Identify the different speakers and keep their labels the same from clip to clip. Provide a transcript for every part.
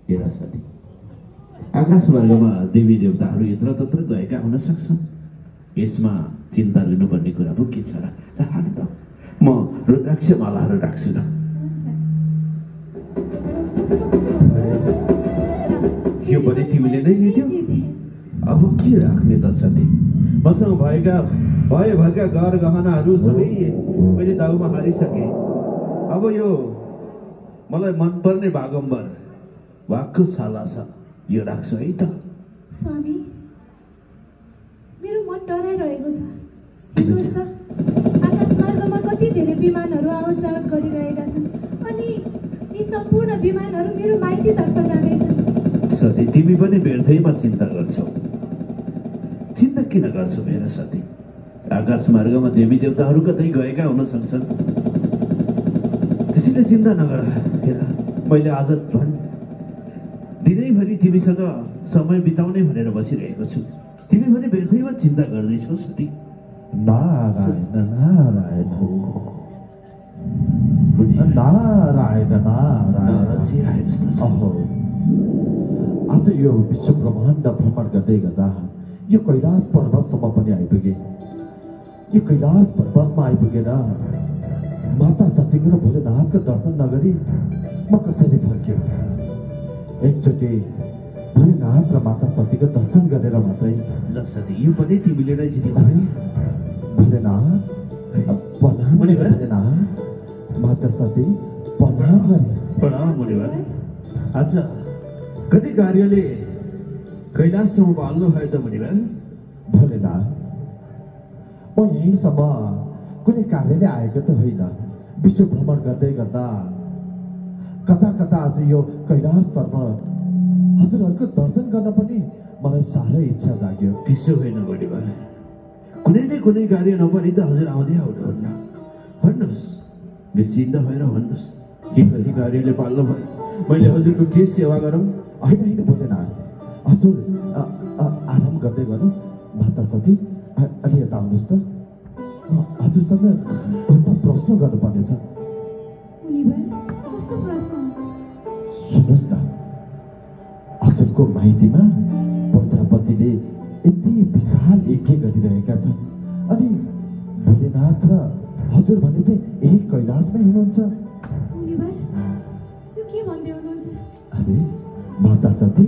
Speaker 1: हेर साथी, आकाशमार्गमा देवी देवताहरू यत्रतत्र गएका हुन सक्छन्। यसमा चिन्ता लिनुपर्ने कुरा पो के छ र? हाल त म रुद्राक्ष मालाहरू राख्छु ल। यो भने तिमीले नै जित्यौ। अब के राख्ने त साथी? मसँग भएका घर गहनाहरू सबै मैले दाउमा हारिसकेँ। अब यो मलाई मनपर्ने बागम्बर वाक्को छाला छ, यो राख्छु है त।
Speaker 2: स्वामी, मेरो मन डराइरहेको छ। हेर्नुहोस् त, आकाशमार्गमा कति धेरै विमानहरू आवत जावत गरिरहेका छन् अनि यी सम्पूर्ण विमानहरू मेरो माइतीतर्फ जाँदैछन्।
Speaker 1: सती, तिमी पनि व्यर्थैमा चिन्ता गर्छौ। चिन्ता किन गर्छौ मेरो सती? आकाशमार्गमा देवी देवताहरू कतै गएका हुन सक्छन्। त्यसैले चिन्ता नगर। हेर, मैले आज दिनैभरि तिमीसँग समय बिताउने भनेर बसिरहेको छु। तिमी पनि व्यर्थैमा चिन्ता गर्दैछौ सती।
Speaker 3: नारायण नारायण नारायण नारायण। अहो, आज यो विश्व ब्रह्माण्ड भ्रमण गर्दै गर्दा यो कैलाश पर्वतसम्म पनि आइपुगे। यो कैलाश पर्वतमा आइपुगेर माता सतीको र भोलेनाथको दर्शन नगरी म कसरी फर्क्यो? एकचोटि भोलेनाथ र माता सतीको दर्शन गरेर मात्रै।
Speaker 1: ल सती, यो पनि तिमीले नै जित्यौ।
Speaker 3: भोलेनाथ प्रणाम। भोलेनाथ, माता सती प्रणाम गरे।
Speaker 1: प्रणाम मुनिवर। अच्छा, कति कार्यले कैलाशसम्म पाल्नु भयो त मुनिवर?
Speaker 3: भोलेनाथ, म यहीँसम्म कुनै कार्यले आएको त होइन। विश्व भ्रमण गर्दै गर्दा कता कता आज यो कैलाशतर्फ हजुरहरूको दर्शन गर्न पनि मलाई साह्रै इच्छा लाग्यो।
Speaker 1: त्यसो होइन मुनिवर, कुनै न कुनै कार्य नपरि त हजुर आउँदै आउनुहुन्न। भन्नुहोस्, निश्चिन्त भएर भन्नुहोस्, के कति कार्यले पाल्नु भयो? मैले हजुरको के सेवा गरौँ?
Speaker 3: होइन होइन भोलेनाथ, हजुर आराम गर्दै गर्नुहोस्। माता सती, अलि यता आउनुहोस् त। हजुरसँग एउटा प्रश्न गर्नुपर्नेछ। सुन्नुहोस् न, हजुरको माइतीमा प्रजापतिले यति विशाल यज्ञ गरिरहेका छन् अनि भोलेनाथ र हजुर भने चाहिँ यही कैलाशमै हुनुहुन्छ। अरे माता सती,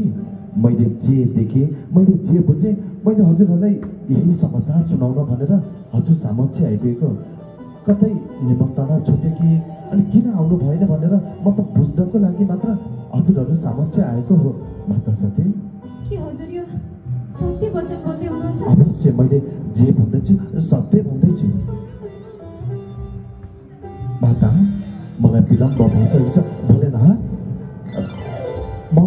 Speaker 3: मैले जे देखेँ, मैले जे बुझेँ, मैले हजुरहरूलाई यही समाचार सुनाउन भनेर हजुर समक्ष आइपुगेको। कतै निमन्त्रणा छुट्यो कि अनि किन आउनु भएन भनेर म त बुझ्नको लागि मात्र हजुरहरू समक्ष आएको हो। माता सती,
Speaker 2: के हजुर यो सत्य वचन बोल्दै हुनुहुन्छ?
Speaker 3: अवश्य, मैले जे भन्दैछु सत्य भन्दैछु। माता, मलाई विलम्ब भइसकेको छ। भोलेनाथ, म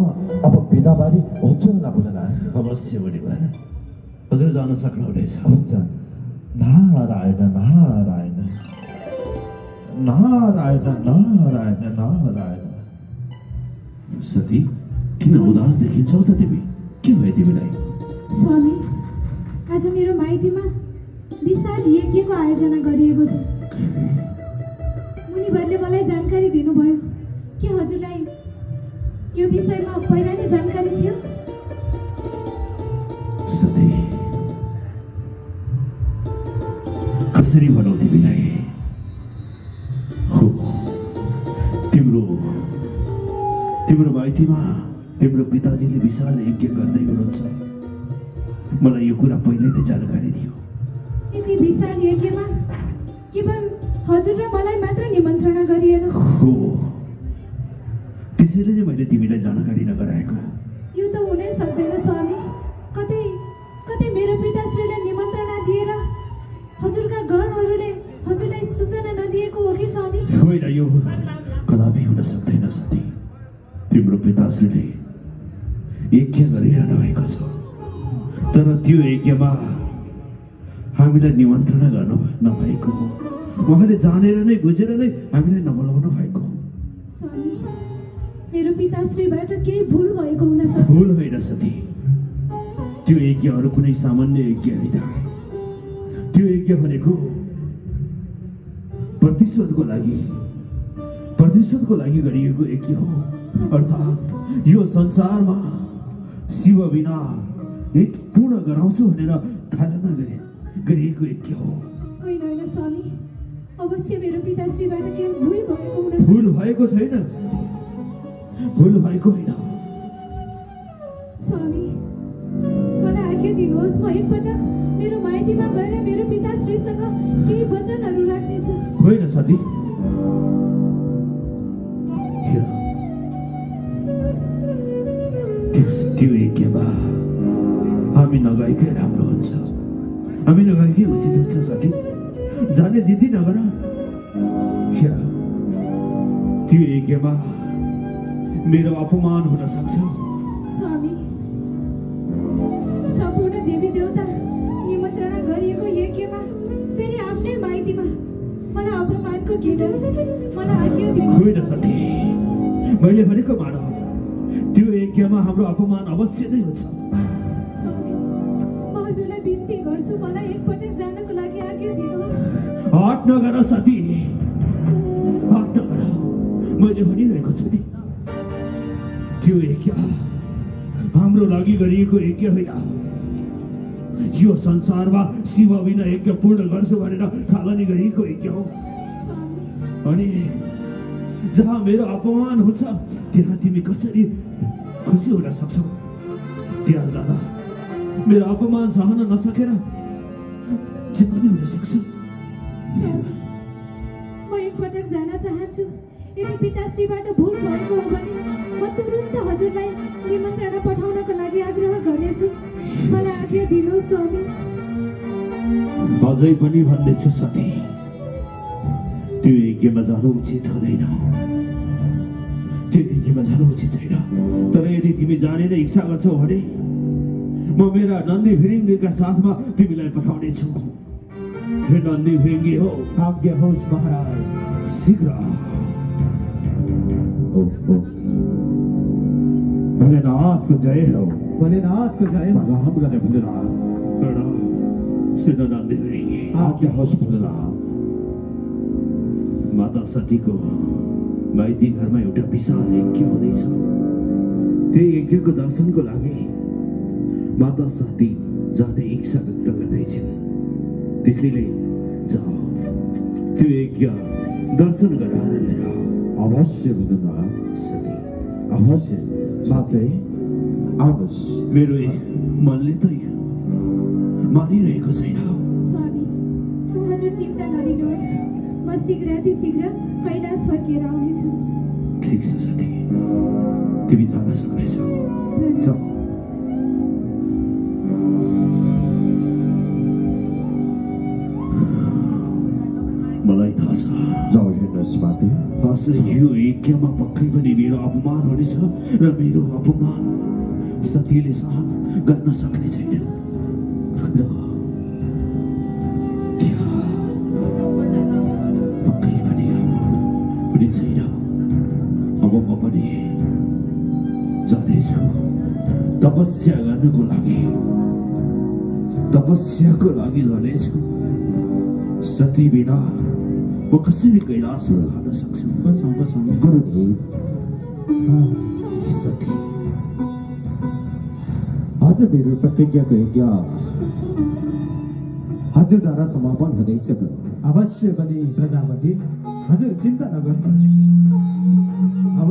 Speaker 3: अब बिदाबारी हुन्छु होला। भोलेनाथ,
Speaker 1: अवश्य मुनिवर, हजुर जान सक्नुहुनेछ।
Speaker 3: हुन्छ। नारायण नारायण नारायण नारायण नारायण।
Speaker 1: सती, किन उदास देखिन्छौ त तिमी? के भयो तिमीलाई?
Speaker 2: स्वामी, आज मेरो माइतीमा विशाल यज्ञको आयोजना गरिएको छ। मुनिवरले मलाई जानकारी दिनुभयो। के हजुरलाई यो विषयमा पहिला नै जानकारी थियो?
Speaker 1: सती, कसरी भनौँ तिमीलाई? हो, तिम्रो माइतीमा तिम्रो पिताजीले विशाल यज्ञ गर्दै हुनुहुन्छ। मलाई यो कुरा पहिले नै जानकारी थियो।
Speaker 2: यति विशाल यज्ञमा केवल हजुर र मलाई मात्र निमन्त्रणा गरिएन।
Speaker 1: हो, त्यसैले नै मैले तिमीलाई जानकारी नगराएको।
Speaker 2: यो त हुनै सक्दैन स्वामी। कतै कतै मेरो पिताश्रीलाई निमन्त्रणा दिएर हजुरका गणहरूले हजुरलाई सूचना नदिएको हो कि स्वामी?
Speaker 1: होइन, यो कदापि हुन सक्दैन साथी। तिम्रो पिताश्रीले यज्ञ गरिरहनु भएको छ, तर त्यो यज्ञमा हामीलाई निमन्त्रणा गर्नु नभएको हो। उहाँले जानेर नै बुझेर नै हामीलाई नबोलाउनु भएको।
Speaker 2: स्वामी, मेरो पिताश्रीबाट केही भुल भएको हुन सक्छ।
Speaker 1: भुल होइन सती, त्यो यज्ञ अरू कुनै सामान्य यज्ञ होइन। त्यो यज्ञ भनेको प्रतिशोधको लागि गरिएको यज्ञ हो। अर्थात् यो संसारमा शिव बिना एक पूर्ण गराउँछु भनेर थालना गरिएको यज्ञ हो।
Speaker 2: होइन होइन स्वामी, अवश्य मेरो पिताश्रीबाट केही भुल भएको हुन
Speaker 1: भुल भएको छैन, भुल भएको होइन।
Speaker 2: स्वामी, मलाई आज्ञा दिनुहोस्, म एकपटक मेरो माइतीमा गएर मेरो पिताश्रीसँग केही वचनहरू राख्नेछु।
Speaker 1: होइन सती, त्यो यज्ञमा हामी नगएकै राम्रो हुन्छ, हामी नगएकै उचित हुन्छ सती। जाने जिद्दी नगर। त्यो यज्ञमा मेरो अपमान हुन सक्छ।
Speaker 2: स्वामी, सम्पूर्ण देवी देवता निमन्त्रणा गरिएको यज्ञमा फेरि आफ्नै माइतीमा मलाई अपमानको घेरा, मलाई आज्ञा दिनु।
Speaker 1: होइन सती, मैले भनेको मान, त्यो यज्ञमा हाम्रो अपमान अवश्य नै हुन्छ।
Speaker 2: स्वामी, म हजुरलाई बिन्ती गर्छु, मलाई एकपटक जानको लागि आज्ञा दिनुहोस्।
Speaker 1: हट नगर सती, हट नगर। मैले भनिरहेको छु नि, त्यो यज्ञ हाम्रो लागि गरिएको यज्ञ होइन। यो संसारमा शिव बिना यज्ञ पूर्ण गर्छु भनेर थालनी गरिएको यज्ञ हो। अनि जहाँ मेरो अपमान हुन्छ त्यहाँ तिमी कसरी खुसी हुन सक्छौ? त्यहाँ जाँदा मेरो अपमान सहन नसकेर चित्तनी हुन सक्छ।
Speaker 2: म एकपटक जान चाहन्छु। यदि पिताश्रीबाट भुल भएको हो भने म तुरुन्त हजुरलाई निमन्त्रणा पठाउनको लागि आग्रह गर्नेछु। मलाई आज्ञा दिनुहोस् स्वामी।
Speaker 1: अझै पनि भन्दैछु सती, त्यो यज्ञमा जानु उचित हुँदैन, त्यो यज्ञमा जानु उचित छैन। तर यदि तिमी जाने नै इच्छा गर्छौ भने म मेरा नन्दी भिरिङ्गीका साथमा तिमीलाई पठाउनेछु। हे नन्दी भिरिङ्गी हो,
Speaker 4: आज्ञा होस् महाराज।
Speaker 1: शीघ्र।
Speaker 3: भोलेनाथको जय हो,
Speaker 4: भोलेनाथको जय हो।
Speaker 3: प्रणाम गर्ने भोलेनाथ।
Speaker 1: प्रणाम सिद्ध नन्दी भिरिङ्गी।
Speaker 3: आज्ञा होस् भोलेनाथ।
Speaker 1: माता सतीको माइती घरमा एउटा विशाल यज्ञ हुँदैछ। त्यो यज्ञको दर्शनको लागि माता सती जाने इच्छा व्यक्त गर्दैछन्। त्यसैले जाऊ, त्यो यज्ञ दर्शन गराएर लिएर आऊ।
Speaker 3: अवश्य भोलेनाथ,
Speaker 1: सती
Speaker 3: अवश्य। साथै आउनुहोस्।
Speaker 1: मेरो मनले त मानिरहेको छैन।
Speaker 2: स्वामी, हजुर चिन्ता नलिनुहोस्, म शीघ्रातिशीघ्र कैलाश फर्किएर आउनेछु।
Speaker 1: ठिक छ सती, तिमी जान सक्नेछौ। जाऊ। मलाई थाहा छ,
Speaker 3: जाऊ हेर्नुहोस् माथि।
Speaker 1: यो यज्ञमा पक्कै पनि मेरो अपमान हुनेछ र मेरो अपमान सतीले सहन गर्न सक्ने छैन। र त्यहाँ पक्कै पनि हुने छैन। अब म पनि जानेछु तपस्या गर्नको लागि, तपस्याको लागि जानेछु। सती बिना म कसरी कैलाशमा जान सक्छु?
Speaker 3: गुरुदेव,
Speaker 1: सती,
Speaker 4: हजुर मेरो प्रतिज्ञाको यज्ञ हजुरद्वारा समापन हुँदैछ। अवश्य पनि प्रजापति, हजुर चिन्ता नगर्नुहोस्। अब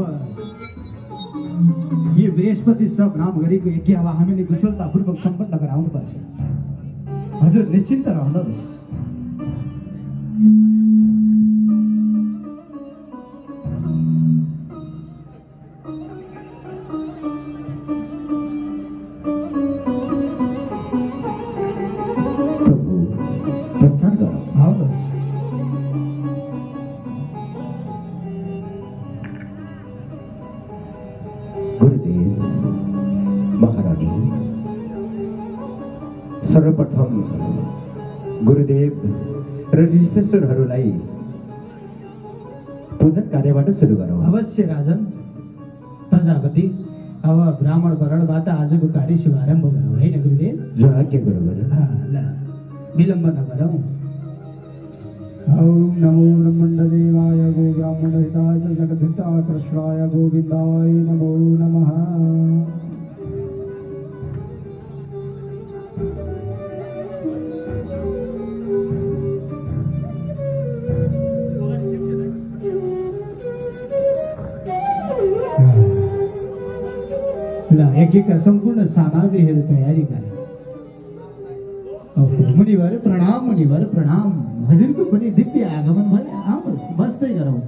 Speaker 4: यो बृहस्पति सब नाम गरेको यज्ञ अब हामीले कुशलतापूर्वक सम्पन्न गराउनुपर्छ। हजुर निश्चिन्त रहनुहोस्।
Speaker 5: सर्वप्रथम गुरुदेव र ऋषिश्वरहरूलाई पूजन कार्यबाट सुरु गरौँ।
Speaker 4: अवश्य राजन। प्रजापति, अब ब्राह्मण वरणबाट आजको कार्य शुभारम्भ गरौँ, होइन गुरुदेव?
Speaker 5: जो आज्ञा गुरुदेव।
Speaker 4: ल, विलम्ब नगरौँ। ओम नमो ब्रह्मण्डदेवाय गो ब्राह्मण हिताय च जगद्धिताय कृष्णाय गोविन्दाय नमो नमः। ल यज्ञका सम्पूर्ण सामग्रीहरू तयारी गरे। मुनिवर प्रणाम, मुनिवर प्रणाम। हजुरको पनि दिव्य आगमन भयो, आउनुहोस् बस्दै गरौँ।